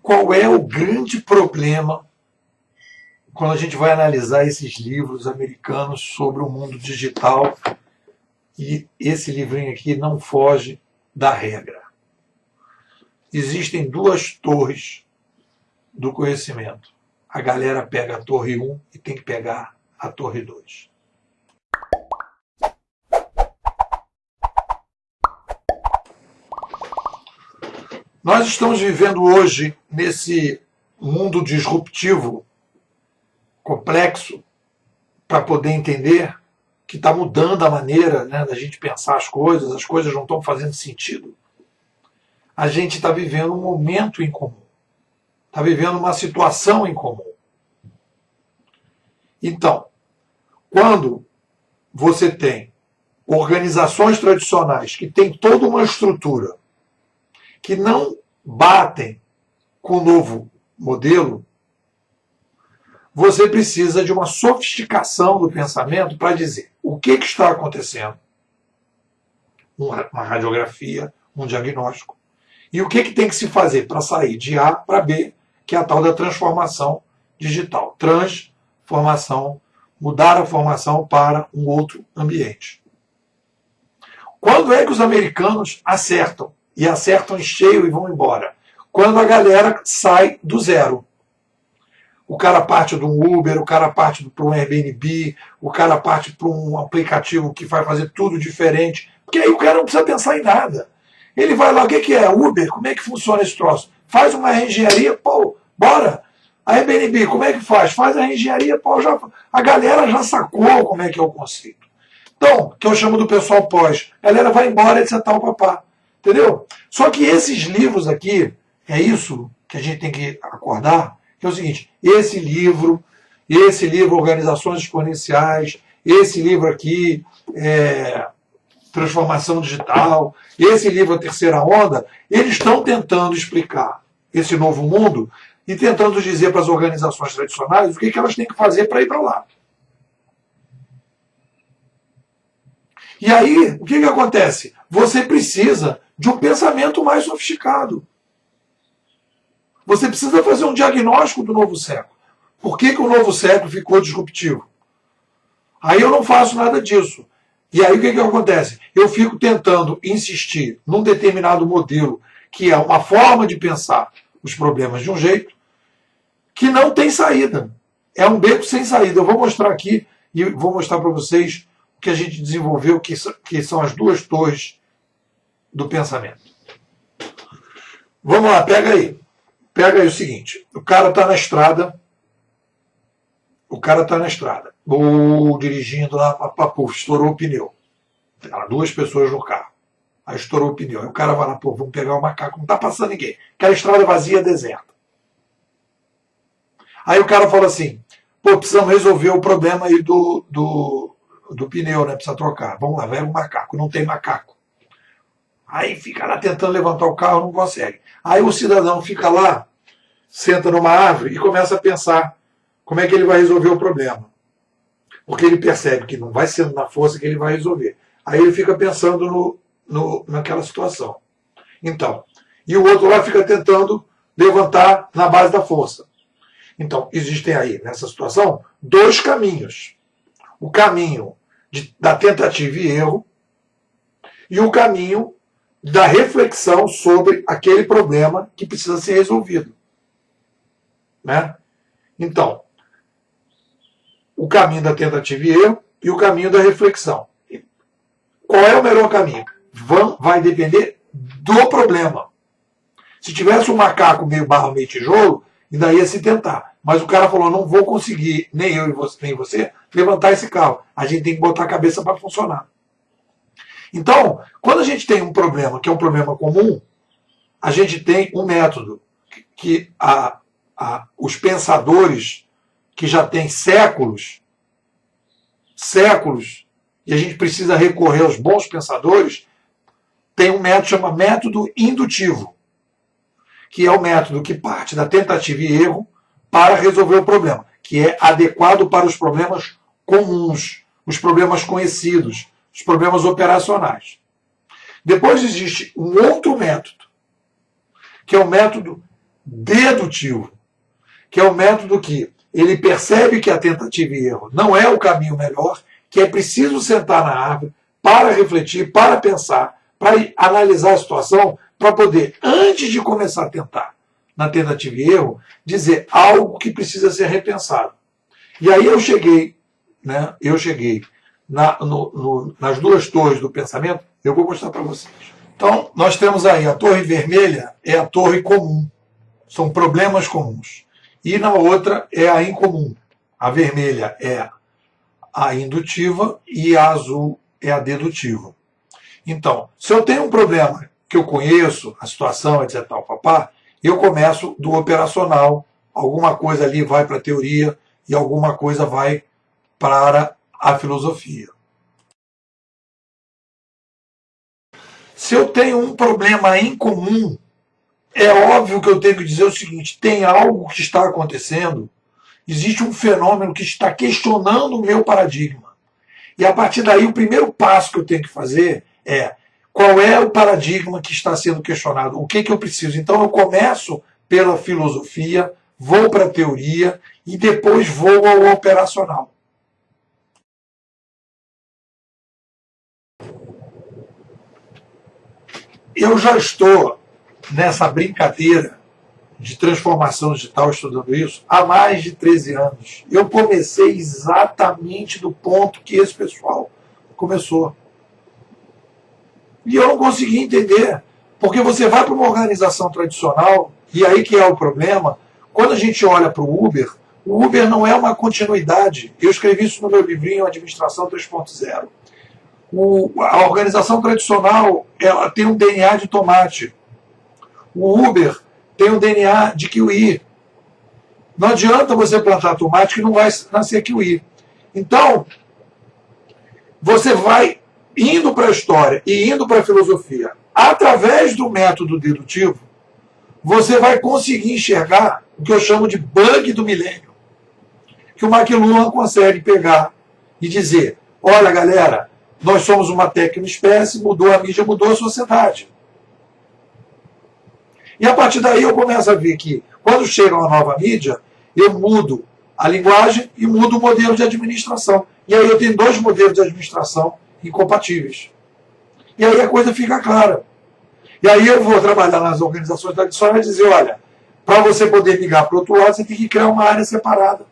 qual é o grande problema quando a gente vai analisar esses livros americanos sobre o mundo digital? E esse livrinho aqui não foge da regra. Existem duas torres do conhecimento. A galera pega a torre 1 e tem que pegar a torre 2. Nós estamos vivendo hoje nesse mundo disruptivo, complexo, para poder entender que está mudando a maneira, né, da gente pensar as coisas não estão fazendo sentido. A gente está vivendo um momento em comum, está vivendo uma situação em comum. Então, quando você tem organizações tradicionais que têm toda uma estrutura que não batem com o novo modelo, você precisa de uma sofisticação do pensamento para dizer o que está acontecendo, uma radiografia, um diagnóstico, e o que tem que se fazer para sair de A para B, que é a tal da transformação digital. Transformação, mudar a formação para um outro ambiente. Quando é que os americanos acertam? E acertam em cheio e vão embora? Quando a galera sai do zero. O cara parte de um Uber, o cara parte para um Airbnb, o cara parte para um aplicativo que vai fazer tudo diferente. Porque aí o cara não precisa pensar em nada. Ele vai lá, o que é Uber? Como é que funciona esse troço? Faz uma reengenharia, pô, bora. A Airbnb, como é que faz? Faz a reengenharia, pô, a galera já sacou como é que é o conceito. Então, que eu chamo do pessoal pós. A galera vai embora, etc. Papá. Entendeu? Só que esses livros aqui, é isso que a gente tem que acordar, que é o seguinte, esse livro, Organizações Exponenciais, esse livro aqui, Transformação Digital, esse livro A Terceira Onda, eles estão tentando explicar esse novo mundo e tentando dizer para as organizações tradicionais o que elas têm que fazer para ir para lá. E aí, o que acontece? Você precisa de um pensamento mais sofisticado. Você precisa fazer um diagnóstico do novo século. Por que o novo século ficou disruptivo? Aí eu não faço nada disso. E aí o que acontece? Eu fico tentando insistir num determinado modelo, que é uma forma de pensar os problemas de um jeito, que não tem saída. É um beco sem saída. Eu vou mostrar aqui e vou mostrar para vocês o que a gente desenvolveu, que são as duas torres do pensamento. Vamos lá, pega aí. Pega aí o seguinte, o cara está na estrada, dirigindo lá, estourou o pneu. Duas pessoas no carro. Aí estourou o pneu. Aí o cara vai lá, vamos pegar o macaco, não está passando ninguém. Aquela estrada vazia, deserta. Aí o cara fala assim, precisamos resolver o problema aí do pneu, né? Precisa trocar. Vamos lá, vai o macaco, não tem macaco. Aí fica lá tentando levantar o carro, não consegue. Aí o cidadão fica lá, senta numa árvore e começa a pensar como é que ele vai resolver o problema. Porque ele percebe que não vai sendo na força que ele vai resolver. Aí ele fica pensando naquela situação. Então, e o outro lá fica tentando levantar na base da força. Então, existem aí, nessa situação, dois caminhos. O caminho da tentativa e erro e o caminho da reflexão sobre aquele problema que precisa ser resolvido. Né? Então, o caminho da tentativa e erro e o caminho da reflexão. Qual é o melhor caminho? Vai depender do problema. Se tivesse um macaco meio barro, meio tijolo, ainda ia se tentar. Mas o cara falou, não vou conseguir, nem eu nem você, levantar esse carro. A gente tem que botar a cabeça para funcionar. Então, quando a gente tem um problema que é um problema comum, a gente tem um método que os pensadores que já têm séculos, e a gente precisa recorrer aos bons pensadores, tem um método que chama método indutivo, que é o método que parte da tentativa e erro para resolver o problema, que é adequado para os problemas comuns, os problemas conhecidos, os problemas operacionais. Depois existe um outro método, que é o método dedutivo, que é o método que ele percebe que a tentativa e erro não é o caminho melhor, que é preciso sentar na árvore para refletir, para pensar, para analisar a situação, para poder, antes de começar a tentar, na tentativa e erro, dizer algo que precisa ser repensado. E aí eu cheguei, né? Nas duas torres do pensamento, eu vou mostrar para vocês. Então, nós temos aí a torre vermelha, é a torre comum, são problemas comuns. E na outra é a incomum. A vermelha é a indutiva e a azul é a dedutiva. Então, se eu tenho um problema que eu conheço, a situação, etc, tal, papá, eu começo do operacional, alguma coisa ali vai para a teoria e alguma coisa vai para a filosofia. Se eu tenho um problema em comum, é óbvio que eu tenho que dizer o seguinte: tem algo que está acontecendo, existe um fenômeno que está questionando o meu paradigma. E a partir daí, o primeiro passo que eu tenho que fazer é: qual é o paradigma que está sendo questionado? O que eu preciso? Então eu começo pela filosofia, vou para a teoria e depois vou ao operacional. Eu já estou nessa brincadeira de transformação digital, estudando isso, há mais de 13 anos. Eu comecei exatamente do ponto que esse pessoal começou. E eu não consegui entender, porque você vai para uma organização tradicional, e aí que é o problema, quando a gente olha para o Uber não é uma continuidade. Eu escrevi isso no meu livrinho Administração 3.0. A organização tradicional, ela tem um DNA de tomate. O Uber tem um DNA de kiwi. Não adianta você plantar tomate que não vai nascer kiwi. Então, você vai indo para a história e indo para a filosofia. Através do método dedutivo, você vai conseguir enxergar o que eu chamo de bug do milênio. Que o McLuhan consegue pegar e dizer: olha, galera, nós somos uma tecnoespécie, mudou a mídia, mudou a sociedade. E a partir daí eu começo a ver que, quando chega uma nova mídia, eu mudo a linguagem e mudo o modelo de administração. E aí eu tenho dois modelos de administração incompatíveis. E aí a coisa fica clara. E aí eu vou trabalhar nas organizações tradicionais e dizer: olha, para você poder migrar para o outro lado, você tem que criar uma área separada.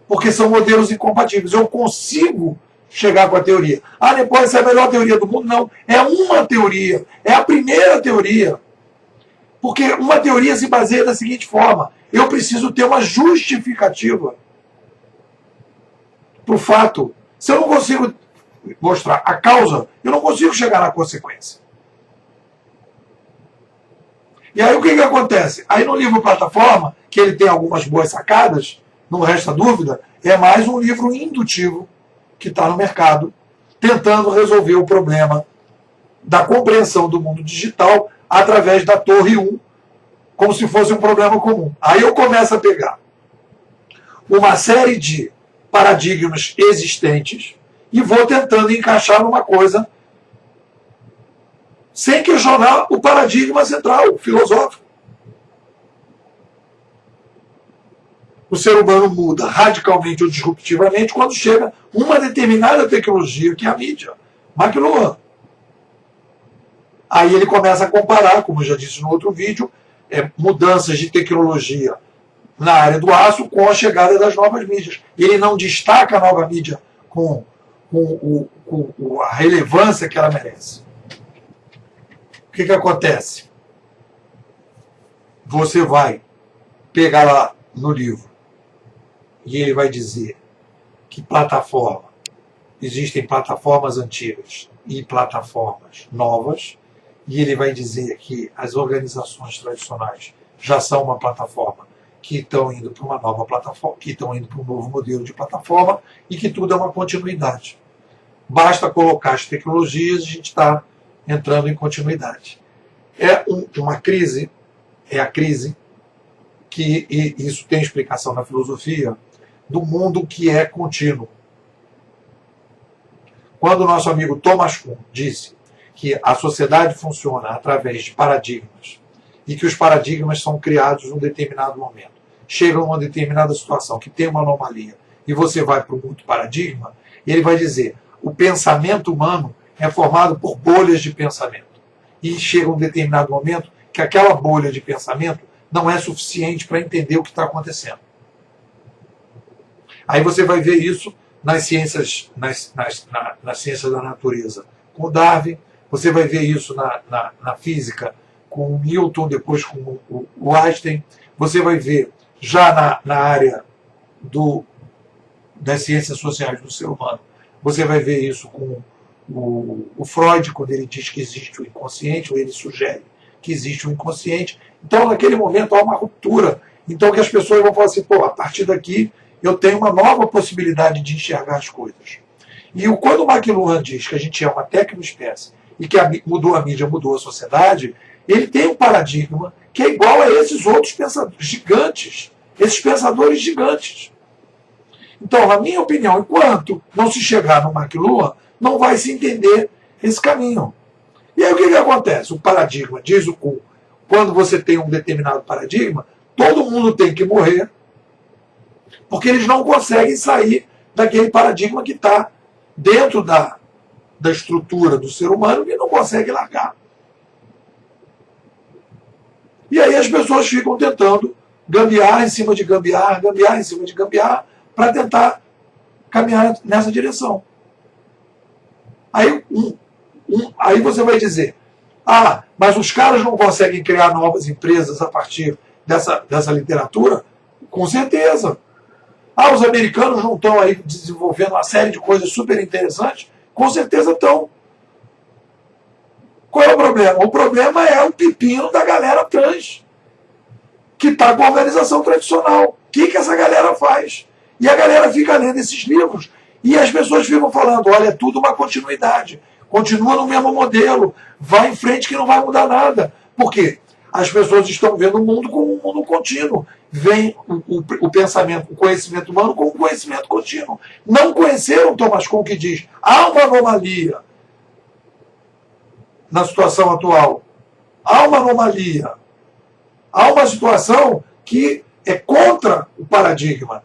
Porque são modelos incompatíveis. Eu consigo chegar com a teoria. Ah, depois essa é a melhor teoria do mundo? Não. É uma teoria. É a primeira teoria. Porque uma teoria se baseia da seguinte forma: eu preciso ter uma justificativa para o fato. Se eu não consigo mostrar a causa, eu não consigo chegar na consequência. E aí o que acontece? Aí no livro Plataforma, que ele tem algumas boas sacadas, não resta dúvida, é mais um livro indutivo que está no mercado, tentando resolver o problema da compreensão do mundo digital através da Torre 1, como se fosse um problema comum. Aí eu começo a pegar uma série de paradigmas existentes e vou tentando encaixar numa coisa sem questionar o paradigma central, filosófico. O ser humano muda radicalmente ou disruptivamente quando chega uma determinada tecnologia, que é a mídia. McLuhan. Aí ele começa a comparar, como eu já disse no outro vídeo, mudanças de tecnologia na área do aço com a chegada das novas mídias. E ele não destaca a nova mídia com a relevância que ela merece. O que acontece? Você vai pegar lá no livro e ele vai dizer que existem plataformas antigas e plataformas novas, e ele vai dizer que as organizações tradicionais já são uma plataforma, que estão indo para uma nova plataforma, que estão indo para um novo modelo de plataforma, e que tudo é uma continuidade. Basta colocar as tecnologias e a gente está entrando em continuidade. É uma crise, é a crise que, e isso tem explicação na filosofia, do mundo que é contínuo. Quando o nosso amigo Thomas Kuhn disse que a sociedade funciona através de paradigmas e que os paradigmas são criados num determinado momento. Chega a uma determinada situação que tem uma anomalia e você vai para o mundo paradigma, e ele vai dizer, o pensamento humano é formado por bolhas de pensamento. E chega um determinado momento que aquela bolha de pensamento não é suficiente para entender o que está acontecendo. Aí você vai ver isso nas ciências, nas ciências da natureza com o Darwin, você vai ver isso na física com o Newton, depois com o Einstein, você vai ver já na área das ciências sociais do ser humano, você vai ver isso com o Freud, quando ele diz que existe o inconsciente, ou ele sugere que existe o inconsciente. Então, naquele momento, há uma ruptura. Então, que as pessoas vão falar assim, pô, a partir daqui eu tenho uma nova possibilidade de enxergar as coisas. E quando o McLuhan diz que a gente é uma tecnoespécie e que mudou a mídia, mudou a sociedade, ele tem um paradigma que é igual a esses outros pensadores gigantes, esses pensadores gigantes. Então, na minha opinião, enquanto não se chegar no McLuhan, não vai se entender esse caminho. E aí o que acontece? O paradigma, diz o Kuhn, quando você tem um determinado paradigma, todo mundo tem que morrer, porque eles não conseguem sair daquele paradigma que está dentro da estrutura do ser humano e não consegue largar. E aí as pessoas ficam tentando gambiarra em cima de gambiarra, gambiarra em cima de gambiarra, para tentar caminhar nessa direção. Aí você vai dizer, mas os caras não conseguem criar novas empresas a partir dessa literatura? Com certeza. Os americanos não estão aí desenvolvendo uma série de coisas super interessantes? Com certeza estão. Qual é o problema? O problema é o pepino da galera trans, que está com a organização tradicional. O que essa galera faz? E a galera fica lendo esses livros e as pessoas ficam falando, olha, é tudo uma continuidade. Continua no mesmo modelo, vai em frente que não vai mudar nada. Por quê? As pessoas estão vendo o mundo como um mundo contínuo. Vem o pensamento, o conhecimento humano como um conhecimento contínuo. Não conheceram Thomas Kuhn, que diz, há uma anomalia na situação atual. Há uma anomalia. Há uma situação que é contra o paradigma.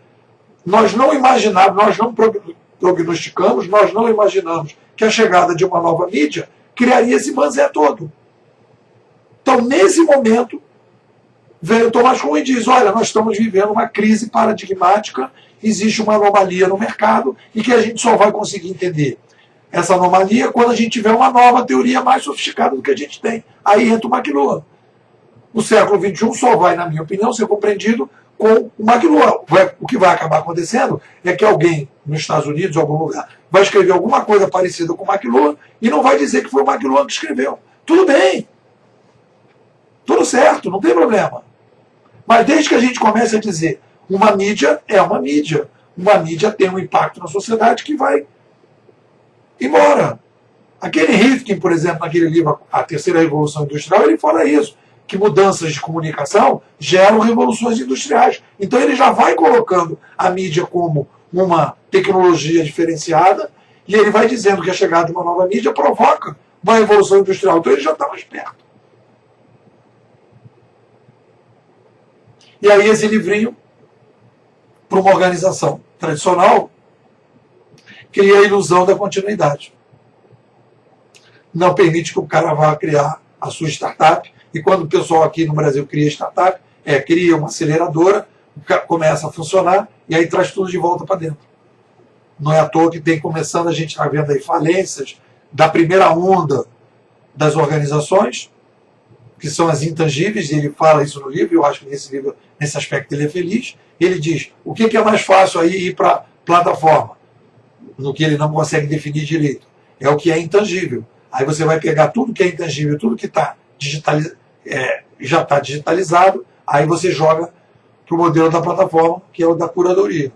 Nós não imaginamos, nós não prognosticamos, nós não imaginamos que a chegada de uma nova mídia criaria esse banzé todo. Então, nesse momento, veio Thomas Kuhn e diz, olha, nós estamos vivendo uma crise paradigmática, existe uma anomalia no mercado e que a gente só vai conseguir entender essa anomalia quando a gente tiver uma nova teoria mais sofisticada do que a gente tem. Aí entra o McLuhan. O século XXI só vai, na minha opinião, ser compreendido com o McLuhan. O que vai acabar acontecendo é que alguém nos Estados Unidos, em algum lugar, vai escrever alguma coisa parecida com o McLuhan e não vai dizer que foi o McLuhan que escreveu. Tudo bem. Tudo certo, não tem problema. Mas desde que a gente comece a dizer uma mídia é uma mídia tem um impacto na sociedade que vai embora. Aquele Rifkin, por exemplo, naquele livro A Terceira Revolução Industrial, ele fala isso, que mudanças de comunicação geram revoluções industriais. Então ele já vai colocando a mídia como uma tecnologia diferenciada e ele vai dizendo que a chegada de uma nova mídia provoca uma revolução industrial. Então ele já está mais perto. E aí esse livrinho, para uma organização tradicional, cria a ilusão da continuidade. Não permite que o cara vá criar a sua startup. E quando o pessoal aqui no Brasil cria startup, cria uma aceleradora, começa a funcionar e aí traz tudo de volta para dentro. Não é à toa que tem começando, a gente está vendo aí falências da primeira onda das organizações, que são as intangíveis, e ele fala isso no livro, eu acho que nesse livro, nesse aspecto ele é feliz. Ele diz, o que é mais fácil aí ir para plataforma? No que ele não consegue definir direito. É o que é intangível. Aí você vai pegar tudo que é intangível, tudo que está já está digitalizado, aí você joga para o modelo da plataforma, que é o da curadoria.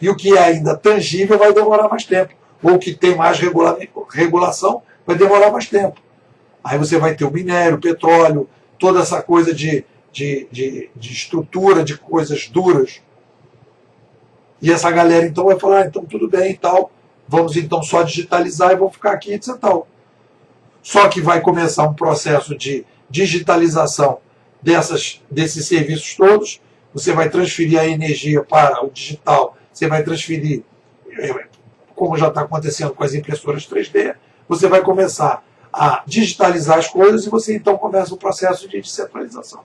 E o que é ainda tangível vai demorar mais tempo. Ou o que tem mais regulação vai demorar mais tempo. Aí você vai ter o minério, o petróleo, toda essa coisa de estrutura, de coisas duras. E essa galera então vai falar, então tudo bem e tal, vamos então só digitalizar e vamos ficar aqui e tal. Só que vai começar um processo de digitalização desses serviços todos, você vai transferir a energia para o digital, você vai transferir, como já está acontecendo com as impressoras 3D, você vai começar a digitalizar as coisas e você então começa o processo de descentralização.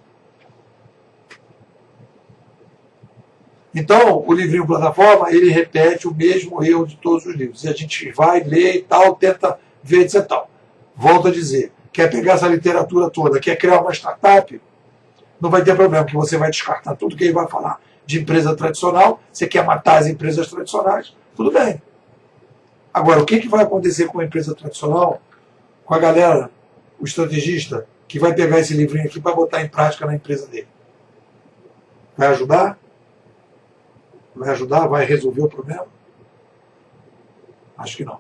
Então, o livrinho plataforma, ele repete o mesmo erro de todos os livros. E a gente vai, lê e tal, tenta ver, etc. Tal. Volto a dizer, quer pegar essa literatura toda, quer criar uma startup, não vai ter problema, que você vai descartar tudo que ele vai falar de empresa tradicional, você quer matar as empresas tradicionais, tudo bem. Agora, o que vai acontecer com a empresa tradicional, com a galera, o estrategista, que vai pegar esse livrinho aqui para botar em prática na empresa dele? Vai ajudar? Vai ajudar? Vai resolver o problema? Acho que não.